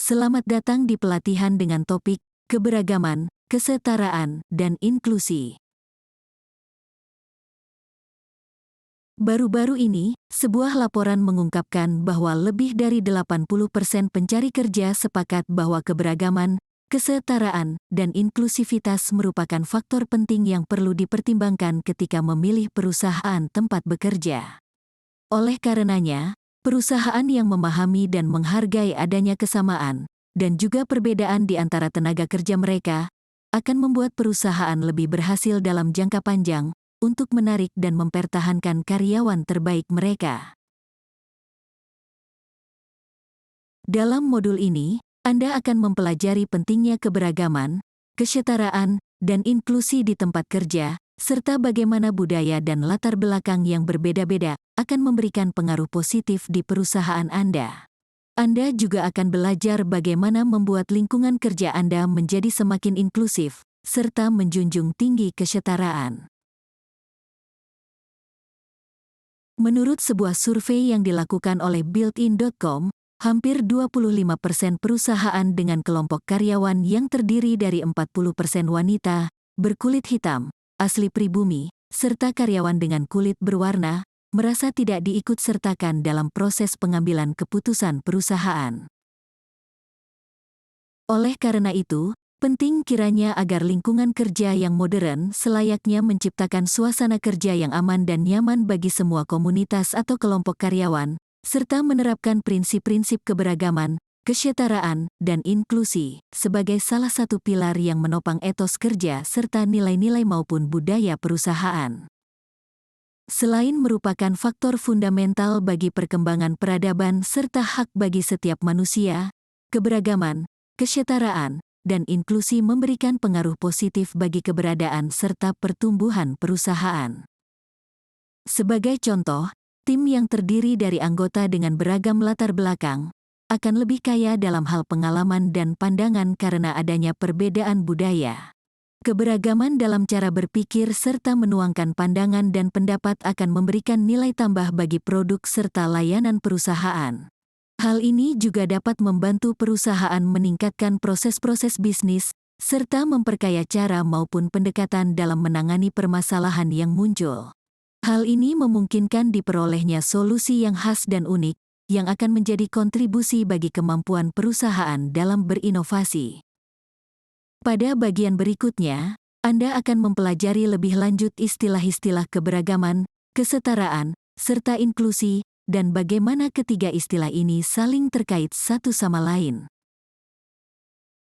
Selamat datang di pelatihan dengan topik keberagaman, kesetaraan, dan inklusi. Baru-baru ini, sebuah laporan mengungkapkan bahwa lebih dari 80% pencari kerja sepakat bahwa keberagaman, kesetaraan, dan inklusivitas merupakan faktor penting yang perlu dipertimbangkan ketika memilih perusahaan tempat bekerja. Oleh karenanya, perusahaan yang memahami dan menghargai adanya kesamaan, dan juga perbedaan di antara tenaga kerja mereka, akan membuat perusahaan lebih berhasil dalam jangka panjang untuk menarik dan mempertahankan karyawan terbaik mereka. Dalam modul ini, Anda akan mempelajari pentingnya keberagaman, kesetaraan, dan inklusi di tempat kerja, serta bagaimana budaya dan latar belakang yang berbeda-beda akan memberikan pengaruh positif di perusahaan Anda. Anda juga akan belajar bagaimana membuat lingkungan kerja Anda menjadi semakin inklusif, serta menjunjung tinggi kesetaraan. Menurut sebuah survei yang dilakukan oleh builtin.com, hampir 25% perusahaan dengan kelompok karyawan yang terdiri dari 40% wanita, berkulit hitam, asli pribumi, serta karyawan dengan kulit berwarna, merasa tidak diikut-sertakan dalam proses pengambilan keputusan perusahaan. Oleh karena itu, penting kiranya agar lingkungan kerja yang modern selayaknya menciptakan suasana kerja yang aman dan nyaman bagi semua komunitas atau kelompok karyawan, serta menerapkan prinsip-prinsip keberagaman, kesetaraan, dan inklusi sebagai salah satu pilar yang menopang etos kerja serta nilai-nilai maupun budaya perusahaan. Selain merupakan faktor fundamental bagi perkembangan peradaban serta hak bagi setiap manusia, keberagaman, kesetaraan, dan inklusi memberikan pengaruh positif bagi keberadaan serta pertumbuhan perusahaan. Sebagai contoh, tim yang terdiri dari anggota dengan beragam latar belakang akan lebih kaya dalam hal pengalaman dan pandangan karena adanya perbedaan budaya. Keberagaman dalam cara berpikir serta menuangkan pandangan dan pendapat akan memberikan nilai tambah bagi produk serta layanan perusahaan. Hal ini juga dapat membantu perusahaan meningkatkan proses-proses bisnis, serta memperkaya cara maupun pendekatan dalam menangani permasalahan yang muncul. Hal ini memungkinkan diperolehnya solusi yang khas dan unik, yang akan menjadi kontribusi bagi kemampuan perusahaan dalam berinovasi. Pada bagian berikutnya, Anda akan mempelajari lebih lanjut istilah-istilah keberagaman, kesetaraan, serta inklusi, dan bagaimana ketiga istilah ini saling terkait satu sama lain.